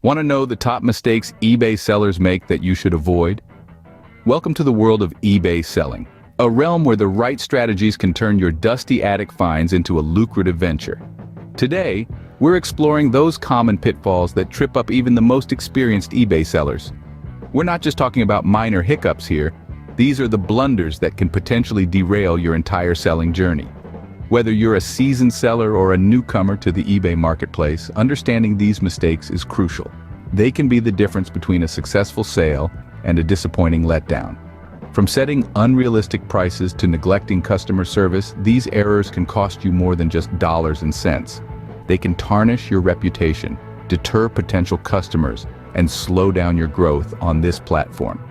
Want to know the top mistakes eBay sellers make that you should avoid? Welcome to the world of eBay selling, a realm where the right strategies can turn your dusty attic finds into a lucrative venture. Today, we're exploring those common pitfalls that trip up even the most experienced eBay sellers. We're not just talking about minor hiccups here, these are the blunders that can potentially derail your entire selling journey. Whether you're a seasoned seller or a newcomer to the eBay marketplace, understanding these mistakes is crucial. They can be the difference between a successful sale and a disappointing letdown. From setting unrealistic prices to neglecting customer service, these errors can cost you more than just dollars and cents. They can tarnish your reputation, deter potential customers, and slow down your growth on this platform.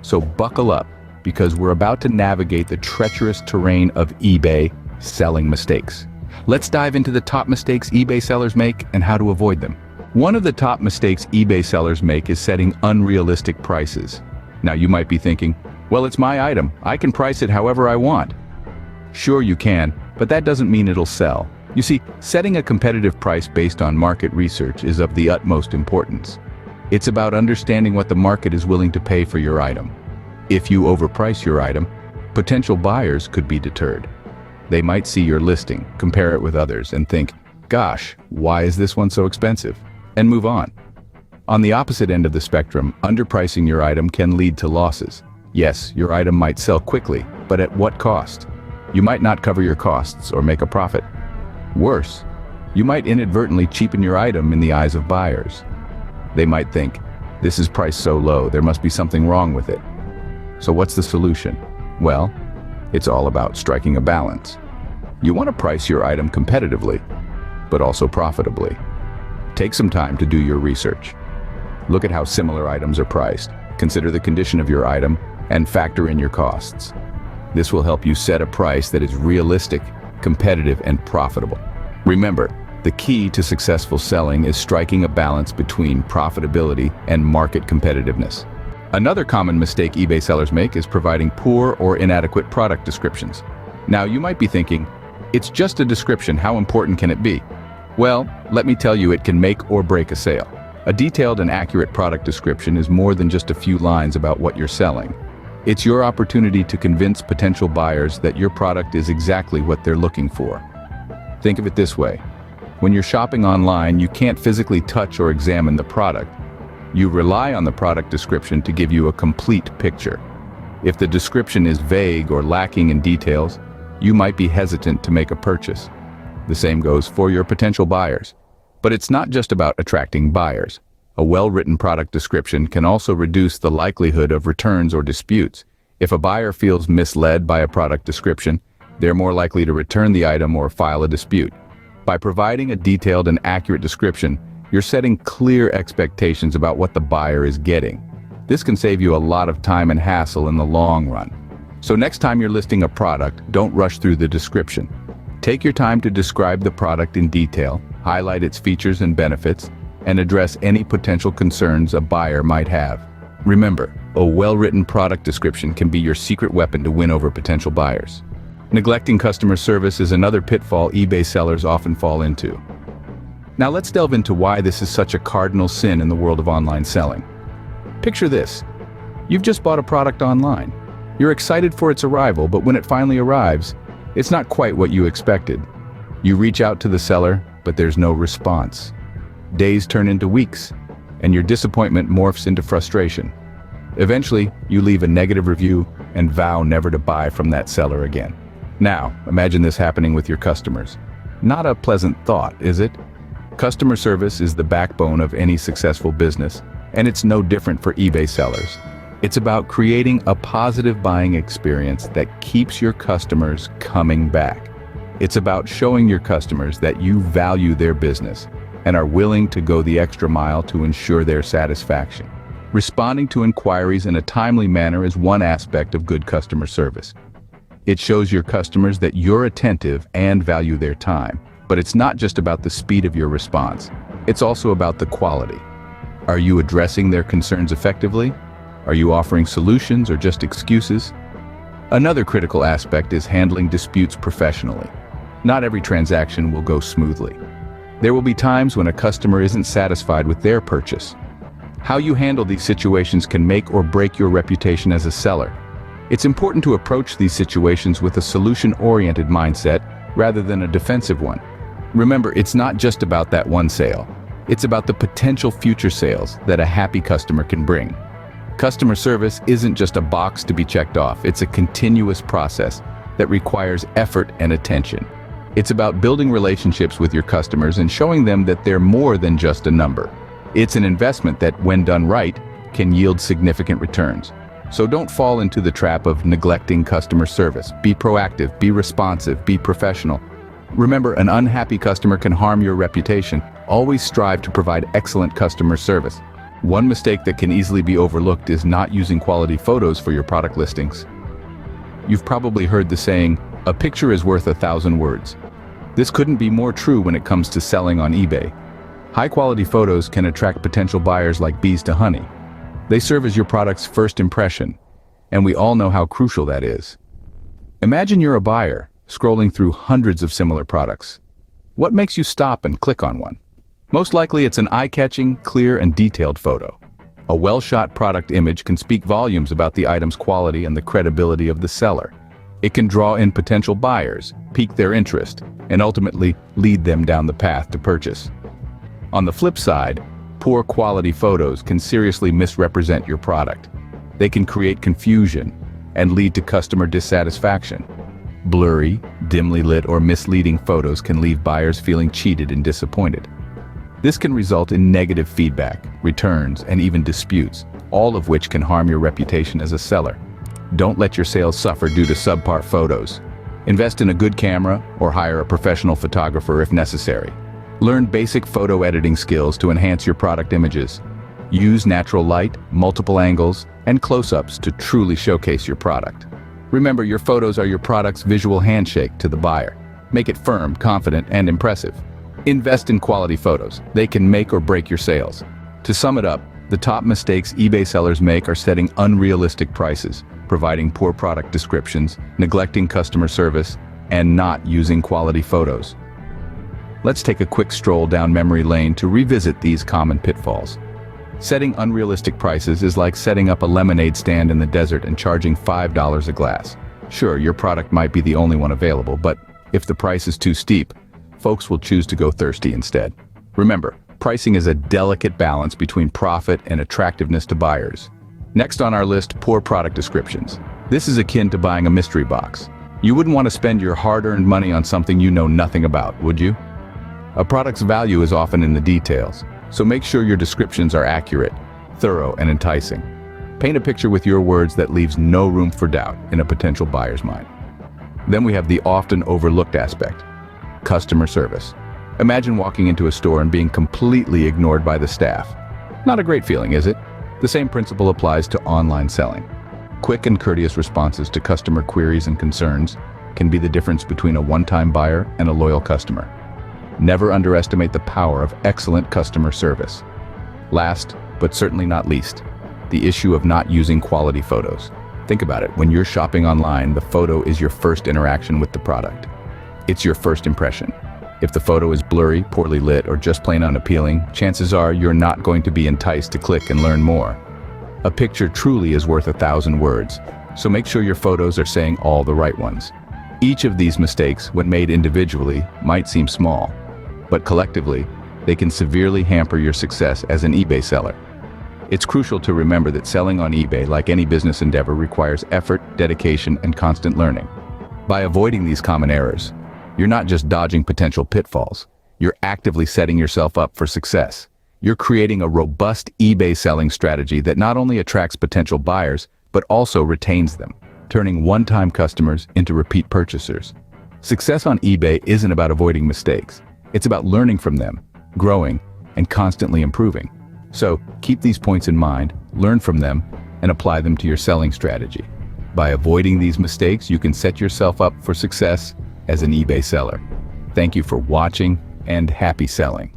So buckle up, because we're about to navigate the treacherous terrain of eBay selling mistakes. Let's dive into the top mistakes eBay sellers make and how to avoid them. One of the top mistakes eBay sellers make is setting unrealistic prices. Now you might be thinking, well, it's my item. I can price it however I want. Sure you can, but that doesn't mean it'll sell. You see, setting a competitive price based on market research is of the utmost importance. It's about understanding what the market is willing to pay for your item. If you overprice your item, potential buyers could be deterred. They might see your listing, compare it with others, and think, gosh, why is this one so expensive? And move on. On the opposite end of the spectrum, underpricing your item can lead to losses. Yes, your item might sell quickly, but at what cost? You might not cover your costs or make a profit. Worse, you might inadvertently cheapen your item in the eyes of buyers. They might think, this is priced so low, there must be something wrong with it. So what's the solution? Well, it's all about striking a balance. You want to price your item competitively, but also profitably. Take some time to do your research. Look at how similar items are priced. Consider the condition of your item and factor in your costs. This will help you set a price that is realistic, competitive, and profitable. Remember, the key to successful selling is striking a balance between profitability and market competitiveness. Another common mistake eBay sellers make is providing poor or inadequate product descriptions. Now you might be thinking, it's just a description, how important can it be? Well, let me tell you, it can make or break a sale. A detailed and accurate product description is more than just a few lines about what you're selling. It's your opportunity to convince potential buyers that your product is exactly what they're looking for. Think of it this way. When you're shopping online, you can't physically touch or examine the product. You rely on the product description to give you a complete picture. If the description is vague or lacking in details, you might be hesitant to make a purchase. The same goes for your potential buyers. But it's not just about attracting buyers. A well-written product description can also reduce the likelihood of returns or disputes. If a buyer feels misled by a product description, they're more likely to return the item or file a dispute. By providing a detailed and accurate description, you're setting clear expectations about what the buyer is getting. This can save you a lot of time and hassle in the long run. So next time you're listing a product, don't rush through the description. Take your time to describe the product in detail, highlight its features and benefits, and address any potential concerns a buyer might have. Remember, a well-written product description can be your secret weapon to win over potential buyers. Neglecting customer service is another pitfall eBay sellers often fall into. Now let's delve into why this is such a cardinal sin in the world of online selling. Picture this. You've just bought a product online. You're excited for its arrival, but when it finally arrives, it's not quite what you expected. You reach out to the seller, but there's no response. Days turn into weeks, and your disappointment morphs into frustration. Eventually, you leave a negative review and vow never to buy from that seller again. Now, imagine this happening with your customers. Not a pleasant thought, is it? Customer service is the backbone of any successful business, and it's no different for eBay sellers. It's about creating a positive buying experience that keeps your customers coming back. It's about showing your customers that you value their business and are willing to go the extra mile to ensure their satisfaction. Responding to inquiries in a timely manner is one aspect of good customer service. It shows your customers that you're attentive and value their time. But it's not just about the speed of your response. It's also about the quality. Are you addressing their concerns effectively? Are you offering solutions or just excuses? Another critical aspect is handling disputes professionally. Not every transaction will go smoothly. There will be times when a customer isn't satisfied with their purchase. How you handle these situations can make or break your reputation as a seller. It's important to approach these situations with a solution-oriented mindset rather than a defensive one. Remember, it's not just about that one sale. It's about the potential future sales that a happy customer can bring. Customer service isn't just a box to be checked off. It's a continuous process that requires effort and attention. It's about building relationships with your customers and showing them that they're more than just a number. It's an investment that, when done right, can yield significant returns. So don't fall into the trap of neglecting customer service. Be proactive, be responsive, be professional. Remember, an unhappy customer can harm your reputation. Always strive to provide excellent customer service. One mistake that can easily be overlooked is not using quality photos for your product listings. You've probably heard the saying, "A picture is worth 1,000 words." This couldn't be more true when it comes to selling on eBay. High-quality photos can attract potential buyers like bees to honey. They serve as your product's first impression, and we all know how crucial that is. Imagine you're a buyer, scrolling through hundreds of similar products. What makes you stop and click on one? Most likely it's an eye-catching, clear, and detailed photo. A well-shot product image can speak volumes about the item's quality and the credibility of the seller. It can draw in potential buyers, pique their interest, and ultimately lead them down the path to purchase. On the flip side, poor quality photos can seriously misrepresent your product. They can create confusion and lead to customer dissatisfaction. Blurry, dimly lit, or misleading photos can leave buyers feeling cheated and disappointed. This can result in negative feedback, returns, and even disputes, all of which can harm your reputation as a seller. Don't let your sales suffer due to subpar photos. Invest in a good camera or hire a professional photographer if necessary. Learn basic photo editing skills to enhance your product images. Use natural light, multiple angles, and close-ups to truly showcase your product. Remember, your photos are your product's visual handshake to the buyer. Make it firm, confident, and impressive. Invest in quality photos. They can make or break your sales. To sum it up, the top mistakes eBay sellers make are setting unrealistic prices, providing poor product descriptions, neglecting customer service, and not using quality photos. Let's take a quick stroll down memory lane to revisit these common pitfalls. Setting unrealistic prices is like setting up a lemonade stand in the desert and charging $5 a glass. Sure, your product might be the only one available, but if the price is too steep, folks will choose to go thirsty instead. Remember, pricing is a delicate balance between profit and attractiveness to buyers. Next on our list, poor product descriptions. This is akin to buying a mystery box. You wouldn't want to spend your hard-earned money on something you know nothing about, would you? A product's value is often in the details, so make sure your descriptions are accurate, thorough, and enticing. Paint a picture with your words that leaves no room for doubt in a potential buyer's mind. Then we have the often overlooked aspect, customer service. Imagine walking into a store and being completely ignored by the staff. Not a great feeling, is it? The same principle applies to online selling. Quick and courteous responses to customer queries and concerns can be the difference between a one-time buyer and a loyal customer. Never underestimate the power of excellent customer service. Last, but certainly not least, the issue of not using quality photos. Think about it, when you're shopping online, the photo is your first interaction with the product. It's your first impression. If the photo is blurry, poorly lit, or just plain unappealing, chances are you're not going to be enticed to click and learn more. A picture truly is worth 1,000 words, so make sure your photos are saying all the right ones. Each of these mistakes, when made individually, might seem small, but collectively, they can severely hamper your success as an eBay seller. It's crucial to remember that selling on eBay, like any business endeavor, requires effort, dedication, and constant learning. By avoiding these common errors, you're not just dodging potential pitfalls, you're actively setting yourself up for success. You're creating a robust eBay selling strategy that not only attracts potential buyers, but also retains them, turning one-time customers into repeat purchasers. Success on eBay isn't about avoiding mistakes. It's about learning from them, growing, and constantly improving. So keep these points in mind, learn from them, and apply them to your selling strategy. By avoiding these mistakes, you can set yourself up for success as an eBay seller. Thank you for watching, and happy selling.